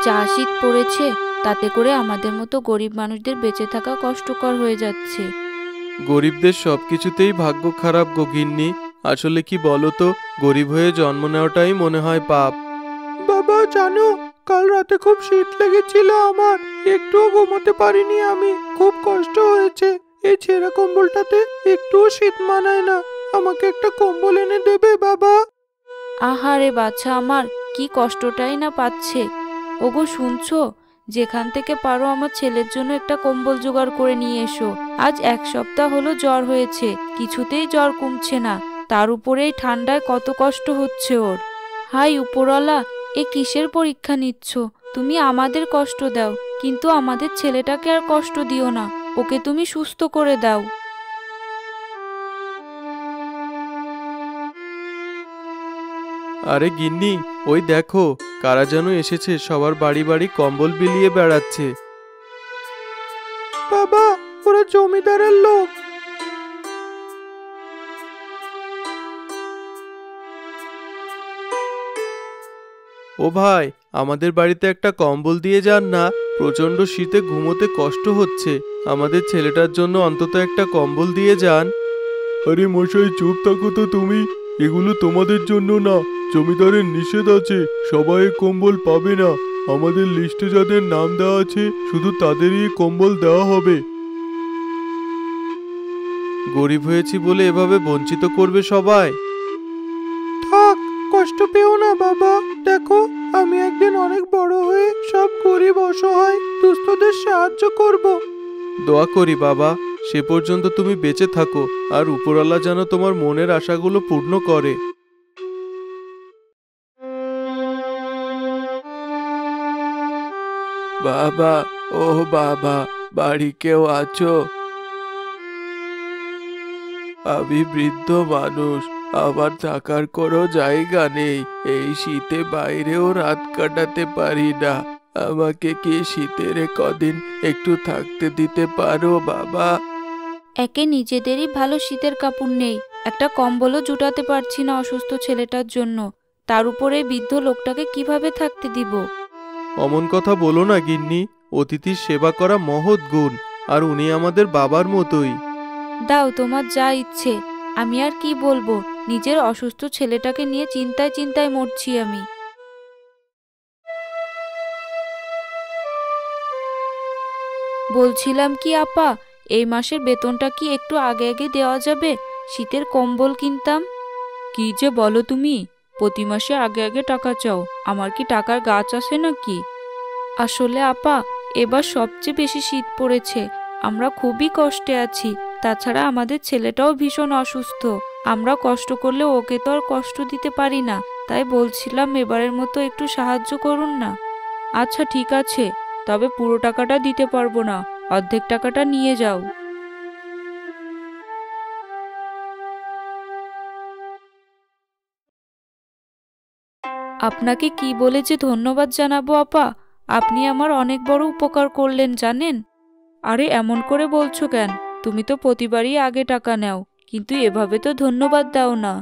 যা শীত পড়েছে তাতে করে আমাদের মতো গরিব মানুষদের বেঁচে থাকা কষ্টকর হয়ে যাচ্ছে। গরিবদের সবকিছুতেই ভাগ্য খারাপ গো গিন্নি। আসলে কি বলো তো, গরিব হয়ে জন্ম নেওয়াটাই মনে হয় পাপ। বাবা জানো, কাল রাতে খুব শীত লেগেছিল আমার, একটুও ঘুমোতে পারিনি আমি, খুব কষ্ট হয়েছে। এই ছেঁড়া কম্বলটাতে একটুও শীত মানায় না, আমাকে একটা কম্বল এনে দেবে বাবা? আহারে বাছা আমার, কি কষ্টটাই না পাচ্ছে। ওগো শুনছো, যেখান থেকে পারো আমার ছেলের জন্য একটা কম্বল জোগাড় করে নিয়ে এসো। আজ 1 সপ্তাহ হলো জ্বর হয়েছে, কিছুতেই জ্বর কমছে না, তার উপরে এই ঠান্ডায় কত কষ্ট হচ্ছে ওর। হাই উপরওয়ালা, এ কিসের পরীক্ষা নিচ্ছ? তুমি আমাদের কষ্ট দাও, কিন্তু আমাদের ছেলেটাকে আর কষ্ট দিও না, ওকে তুমি সুস্থ করে দাও। আরে গিন্নি, ওই দেখো কারা যেন এসেছে, সবার বাড়ি বাড়ি কম্বল বিলিয়ে বেড়াচ্ছে। বাবা, ওরা জমিদারের লোক। ও ভাই, আমাদের বাড়িতে একটা কম্বল দিয়ে যান না, প্রচন্ড শীতে ঘুমোতে কষ্ট হচ্ছে, আমাদের ছেলেটার জন্য অন্তত একটা কম্বল দিয়ে যান। আরে মশাই চুপ থাকো তো তুমি, এগুলো তোমাদের জন্য না, জমিদারের নিষেধ আছে, সবাই কম্বল পাবে না, আমাদের লিস্টে যাদের নাম দেওয়া আছে শুধু তাদেরই কম্বল দেওয়া হবে। গরিব হয়েছি বলে এভাবে বঞ্চিত করবে সবাই? থাক, কষ্ট পেও না বাবা, দেখো আমি একদিন অনেক বড় হয়ে সব গরিব অসহায় দুস্থদের সাহায্য করব। দোয়া করি বাবা, সে পর্যন্ত তুমি বেঁচে থাকো, আর উপরওয়ালা যেন তোমার মনের আশাগুলো পূর্ণ করে। বাবা, ও বাবা, বাড়ি কেউ আছো? আমি বৃদ্ধ মানুষ, আমার থাকার কোনো জায়গা নেই, এই শীতে বাইরেও রাত কাটাতে পারি না, আমাকে কি শীতের কদিন একটু থাকতে দিতে পারো বাবা? একে নিজেদেরই ভালো শীতের কাপড় নেই, একটা কম্বলও জুটাতে পারছি না অসুস্থ ছেলেটার জন্য, তার উপরে বৃদ্ধ লোকটাকে কিভাবে থাকতে দিব? অমন কথা বলো না গিন্নি, অতিথির সেবা করা মহৎ গুণ, আর উনি আমাদের বাবার মতোই। দাও তোমার যা ইচ্ছে, আমি আর কি বলবো, নিজের অসুস্থ ছেলেটাকে নিয়ে চিন্তায় চিন্তায় মরছি আমি। বলছিলাম কি আপা, এই মাসের বেতনটা কি একটু আগে আগে দেওয়া যাবে? শীতের কম্বল কিনতাম। কি যে বলো তুমি, প্রতি মাসে আগে আগে টাকা চাও, আমার কি টাকার গাছ আছে নাকি? আসলে আপা, এবার সবচেয়ে বেশি শীত পড়েছে, আমরা খুবই কষ্টে আছি, তাছাড়া আমাদের ছেলেটাও ভীষণ অসুস্থ, আমরা কষ্ট করলে ওকে তো আর কষ্ট দিতে পারি না, তাই বলছিলাম এবারের মতো একটু সাহায্য করুন না। আচ্ছা ঠিক আছে, তবে পুরো টাকাটা দিতে পারবো না, অর্ধেক টাকাটা নিয়ে যাও। আপনাকে কি বলে যে ধন্যবাদ জানাবো আপা, আপনি আমার অনেক বড় উপকার করলেন জানেন। আরে এমন করে বলছো কেন, তুমি তো প্রতিবারই আগে টাকা নাও, কিন্তু এভাবে তো ধন্যবাদ দাও না।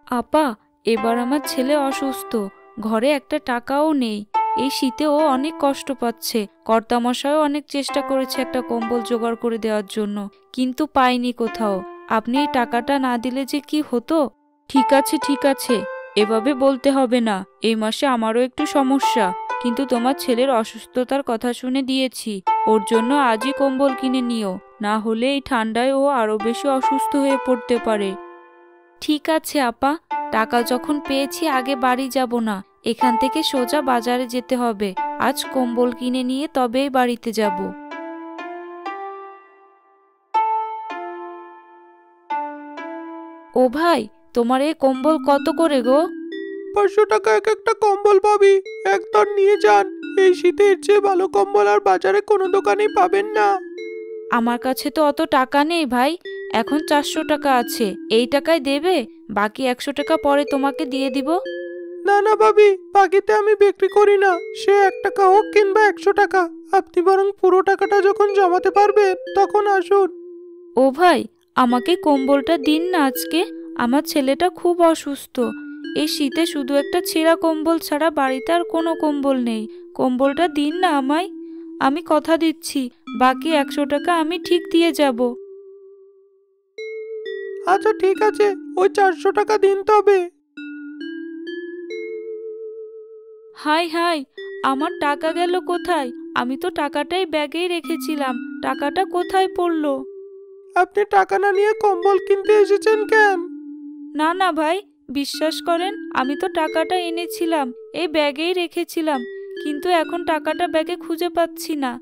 আপা, এবার আমার ছেলে অসুস্থ, ঘরে একটা টাকাও নেই, এই শীতে ও অনেক কষ্ট পাচ্ছে, কর্তামশাইও অনেক চেষ্টা করেছে একটা কম্বল জোগাড় করে দেওয়ার জন্য, কিন্তু পাইনি কোথাও, আপনি এই টাকাটা না দিলে যে কি হতো। ঠিক আছে ঠিক আছে, এভাবে বলতে হবে না, এই মাসে আমারও একটু সমস্যা, কিন্তু তোমার ছেলের অসুস্থতার কথা শুনে দিয়েছি, ওর জন্য আজই কম্বল কিনে নিও, না হলে এই ঠান্ডায় ও আরো বেশি অসুস্থ হয়ে পড়তে পারে। ঠিক আছে আপা, টাকা যখন পেয়েছি আগে বাড়ি যাব না, এখান থেকে সোজা বাজারে যেতে হবে, আজ কম্বল কিনে নিয়ে তবেই বাড়িতে যাব। ও ভাই, তোমার এই কম্বল কত করে গো? 500 টাকা এক একটা কম্বল পাবি, একবার নিয়ে যান, এই শীতে এর চেয়ে ভালো কম্বল আর বাজারে কোনো দোকানেই পাবেন না। আমার কাছে তো অত টাকা নেই ভাই, এখন 400 টাকা আছে, এই টাকায় দেবে, বাকি 100 টাকা পরে তোমাকে দিয়ে দিব। না না ভাবি, বাকিতে আমি বিক্রি করি না, সে 1 টাকা হোক কিংবা 100 টাকা, আপনি বরং পুরো টাকাটা যখন জমাতে পারবেন তখন আসুন। ও ভাই, আমাকে কম্বলটা দিন না আজকে, আমার ছেলেটা খুব অসুস্থ, এই শীতে শুধু একটা ছেঁড়া কম্বল ছাড়া বাড়িতে আর কোনো কম্বল নেই। কম্বলটা দিন না আমায়। আমি কথা দিচ্ছি, বাকি 100 টাকা আমি ঠিক দিয়ে যাব। আচ্ছা ঠিক আছে, ওই 400 টাকা দিন তবে। হাই হাই, আমার টাকা গেল কোথায়? আমি তো টাকাটাই ব্যাগেই রেখেছিলাম। টাকাটা কোথায় পড়লো? আপনি টাকা না নিয়ে কম্বল কিনতে এসেছেন কেন? না না ভাই, বিশ্বাস করেন, আমি তো টাকাটা এনেছিলাম, এই ব্যাগেই রেখেছিলাম, কিন্তু এখন টাকাটা ব্যাগে খুঁজে পাচ্ছি না।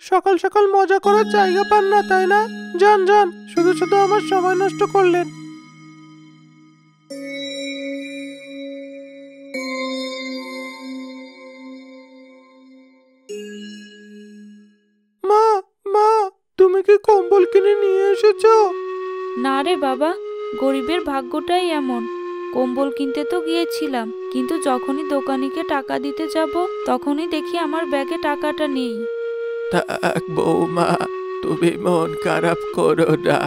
সকাল সকাল মজা করার জায়গা পান না তাই না? যান যান, শুধু শুধু আমার সময় নষ্ট করলেন। মা, মা, তুমি কি কম্বল কিনে নিয়ে এসেছো? না রে বাবা, গরিবের ভাগ্যটাই এমন। কম্বল কিনতে তো গিয়েছিলাম, কিন্তু যখনই দোকানিকে টাকা দিতে যাব তখনই দেখি আমার ব্যাগে টাকাটা নেই। থাক বৌমা, তুমি মন খারাপ করো না।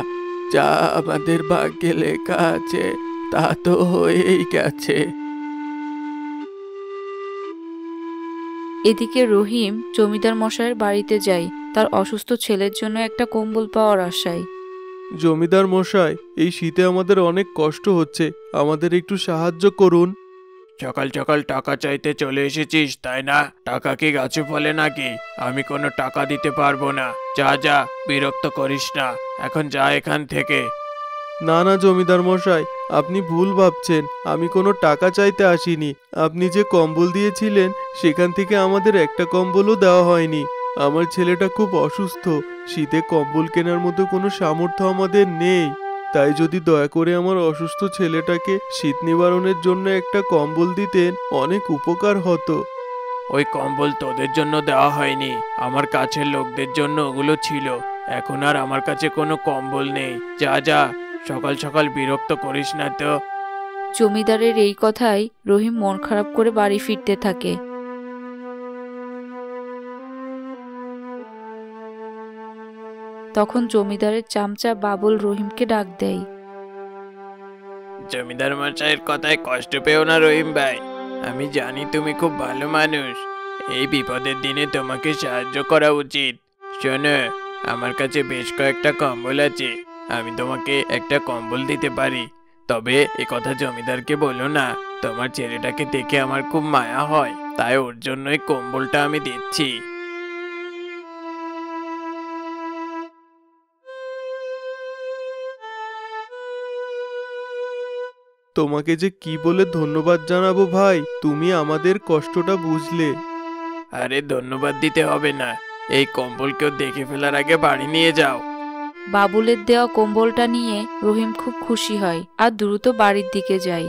যা আমাদের ভাগ্যে লেখা আছে তা তো হয়েই গেছে। এদিকে রহিম জমিদার মশাইয়ের বাড়িতে যায় তার অসুস্থ ছেলের জন্য একটা কম্বল পাওয়ার আশায়। জমিদার মশাই, এই শীতে আমাদের অনেক কষ্ট হচ্ছে, আমাদের একটু সাহায্য করুন। সকাল সকাল টাকা চাইতে চলে এসেছিস তাই না? টাকা কি গাছে ফলে নাকি? আমি কোনো টাকা দিতে পারবো না। যা যা, বিরক্ত করিস না, এখন যা এখান থেকে। না না জমিদার মশাই, আপনি ভুল ভাবছেন, আমি কোনো টাকা চাইতে আসিনি। আপনি যে কম্বল দিয়েছিলেন সেখান থেকে আমাদের একটা কম্বলও দেওয়া হয়নি। আমার ছেলেটা খুব অসুস্থ, শীতে কম্বল কেনার মতো কোনো সামর্থ্য আমাদের নেই। তাই যদি দয়া করে আমার অসুস্থ ছেলেটাকে শীত নিবারণের জন্য একটা কম্বল দিতেন, অনেক উপকার হতো। ওই কম্বল তোদের জন্য দেওয়া হয়নি, আমার কাছের লোকদের জন্য ওগুলো ছিল। এখন আর আমার কাছে কোনো কম্বল নেই। যা যা, সকাল সকাল বিরক্ত করিস না তো। জমিদারের এই কথায় রহিম মন খারাপ করে বাড়ি ফিরতে থাকে। তখন জমিদারের চামচা বাবুল রহিমকে ডাক দেয়। জমিদার মশাইয়ের কথায় কষ্ট পেও না রহিম ভাই, আমি জানি তুমি খুব ভালো মানুষ। এই বিপদের দিনে তোমাকে সাহায্য করা উচিত। শোনো, আমার কাছে বেশ কয়েকটা কম্বল আছে, আমি তোমাকে একটা কম্বল দিতে পারি। তবে এ কথা জমিদারকে বলো না। তোমার ছেলেটাকে দেখে আমার খুব মায়া হয়, তাই ওর জন্যই কম্বলটা আমি দিচ্ছি। তোমাকে যে কি বলে ধন্যবাদ জানাবো ভাই, তুমি আমাদের কষ্টটা বুঝলে। আরে ধন্যবাদ দিতে হবে না, এই কম্বল কেউ দেখে ফেলার আগে বাড়ি নিয়ে যাও। বাবুলের দেওয়া কম্বলটা নিয়ে রহিম খুব খুশি হয় আর দ্রুত বাড়ির দিকে যায়।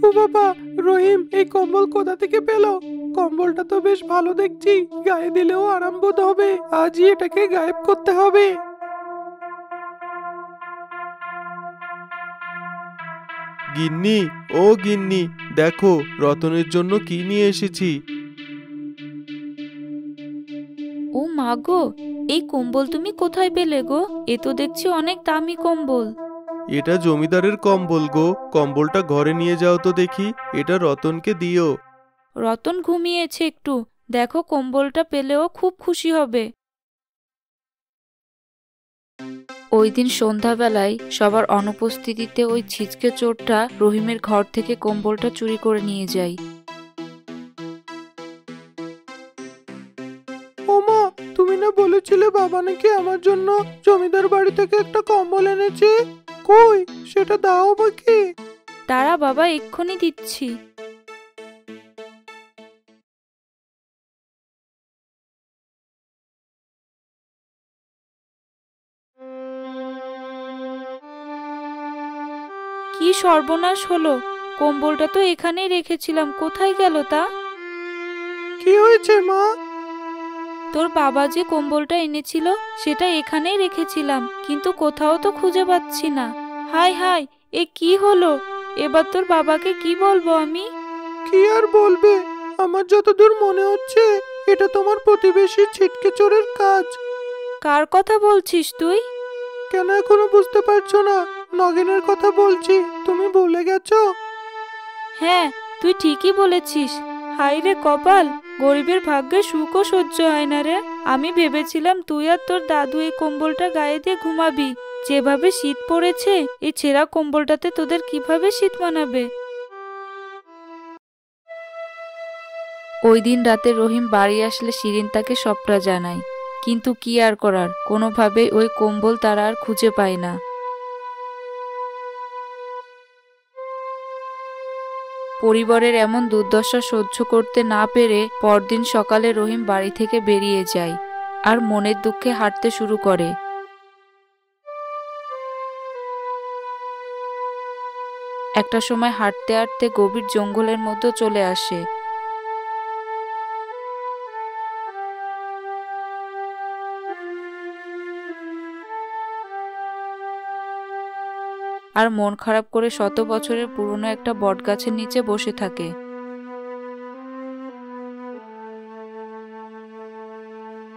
ও বাবা, রহিম এই কম্বল কোথা থেকে পেলো? কম্বলটা তো বেশ ভালো দেখছি, গায়ে দিলেও আরাম বোধ হবে। আজই এটাকে গায়েব করতে হবে। গিন্নি, ও গিন্নি, দেখো রতনের জন্য কি নিয়ে এসেছি। ও মা গো, এই কম্বল তুমি কোথায় পেলে গো? এ তো দেখছি অনেক দামি কম্বল। এটা জমিদারের কম্বল গো, কম্বলটা ঘরে নিয়ে যাও তো দেখি, এটা রতনকে দিও। রতন ঘুমিয়েছে একটু, দেখো কম্বলটা পেলেও খুব খুশি হবে। ওই দিন সন্ধ্যাবেলায় সবার অনুপস্থিতিতে ওই ছিচকে চোরটা রহিমের ঘর থেকে কম্বলটা চুরি করে নিয়ে যায়। ও মা, তুমি না বলেছিলে বাবা নাকি আমার জন্য জমিদার বাড়ি থেকে একটা কম্বল এনেছে? কই, সেটা দাও আমাকে। তারা বাবা, এক্ষুনি দিচ্ছি। কি সর্বনাশ হলো! কম্বলটা তো এখানেই রেখেছিলাম, কোথায় গেল তা? কি হয়েছে মা? তোর বাবা যে কম্বলটা এনেছিল সেটা এখানেই রেখেছিলাম, কিন্তু কোথাও তো খুঁজে পাচ্ছি না। হায় হায়, এ কি হলো! এবার তোর বাবাকে কি বলবো আমি? কি আর বলবে, আমার যতদূর মনে হচ্ছে এটা তোমার প্রতিবেশী ছিটকে চোরের কাজ। কার কথা বলছিস তুই? কেন এখনো বুঝতে পারছো না? নগেনের কথা বলছি, তুমি ভুলে গেছো? হ্যাঁ, তুই ঠিকই বলেছিস। হাই রে কপাল, গরিবের ভাগ্যে সুখও সহ্য হয় না রে। আমি ভেবেছিলাম তুই আর তোর দাদু এই কম্বলটা গায়ে দিয়ে ঘুমাবি। যেভাবে শীত পড়েছে, এই ছেঁড়া কম্বলটাতে তোদের কিভাবে শীত মানাবে। ওই দিন রাতে রহিম বাড়ি আসলে শিরিন তাকে সবটা জানায়, কিন্তু কি আর করার, কোনোভাবেই ওই কম্বল তারা আর খুঁজে পায় না। পরিবারের এমন দুর্দশা সহ্য করতে না পেরে পরদিন সকালে রহিম বাড়ি থেকে বেরিয়ে যায় আর মনের দুঃখে হাঁটতে শুরু করে। একটা সময় হাঁটতে হাঁটতে গভীর জঙ্গলের মধ্যে চলে আসে। আর মন খারাপ করে শত বছরের পুরনো একটা বটগাছের নিচে বসে থাকে।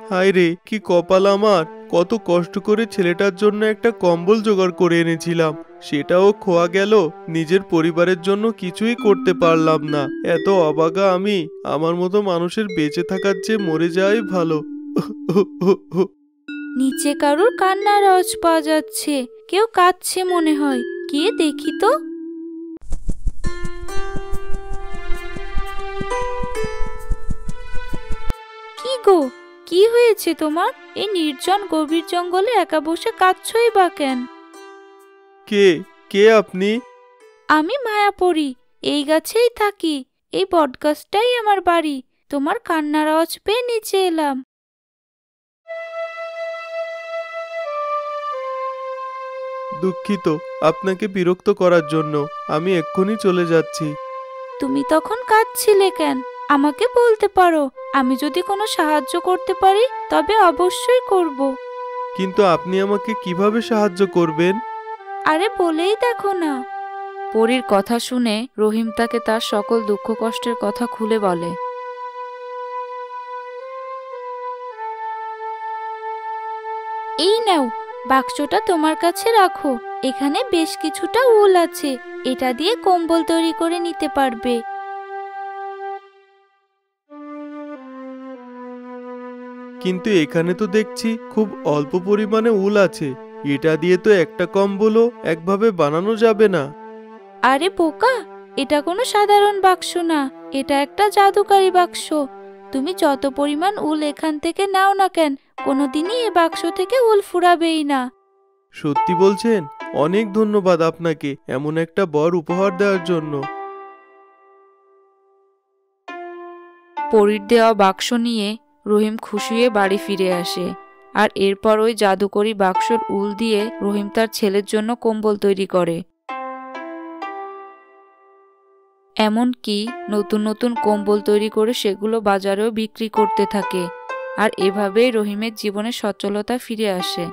হায় রে, কি কপাল আমার! কত কষ্ট করে ছেলেটার জন্য একটা কম্বল জোগাড় করে এনেছিলাম, সেটাও খোয়া গেল। নিজের পরিবারের জন্য কিছুই করতে পারলাম না। এত অবাগা আমি! আমার মতো মানুষের বেঁচে থাকার চেয়ে মরে যাওয়াই ভালো। নিচে কারুর কান্নার আওয়াজ পাওয়া যাচ্ছে, কেউ কাঁদছে মনে হয়। কে দেখি তো। কি গো, কি হয়েছে তোমার? এই নির্জন গভীর জঙ্গলে একা বসে কাঁদছই বা কেন? কে কে আপনি? আমি মায়াপরি, এই গাছেই থাকি। এই বটগাছটাই আমার বাড়ি। তোমার কান্নার আওয়াজ পেয়ে নিচে এলাম। দুঃখিত আপনাকে বিরক্ত করার জন্য। আমি এক্ষুনি চলে যাচ্ছি। তুমি তখন কাঁদছিলে কেন? আমাকে বলতে পারো, আমি যদি কোনো সাহায্য করতে পারি তবে অবশ্যই করব। কিন্তু আপনি আমাকে কিভাবে সাহায্য করবেন? আরে বলেই দেখো না। পরীর কথা শুনে রহিম তাকে তার সকল দুঃখ কষ্টের কথা খুলে বলে। এই নাও, বাক্সটা তোমার কাছে রাখো। এখানে বেশ কিছুটা উল আছে, এটা দিয়ে কম্বল তৈরি করে নিতে পারবে। কিন্তু এখানে তো দেখছি খুব অল্প পরিমাণে উল আছে। এটা দিয়ে তো একটা কম্বলও একভাবে বানানো যাবে না। আরে বোকা, এটা কোনো সাধারণ বাক্স না, এটা একটা জাদুকারী বাক্স। তুমি যত পরিমাণ উল এখান থেকে নাও না কেন, কোনোদিনই এ বাক্স থেকে উল ফুরাবেই না। সত্যি বলছেন? অনেক ধন্যবাদ আপনাকে এমন একটা বর উপহার দেওয়ার জন্য। পরীর দেওয়া বাক্স নিয়ে রহিম খুশি হয়ে বাড়ি ফিরে আসে। আর এরপর ওই জাদুকরী বাক্সর উল দিয়ে রহিম তার ছেলের জন্য কম্বল তৈরি করে। এমনকি নতুন নতুন কম্বল তৈরি করে সেগুলো বাজারেও বিক্রি করতে থাকে। আর এভাবেই রহিমের জীবনে সচ্ছলতা ফিরে আসে।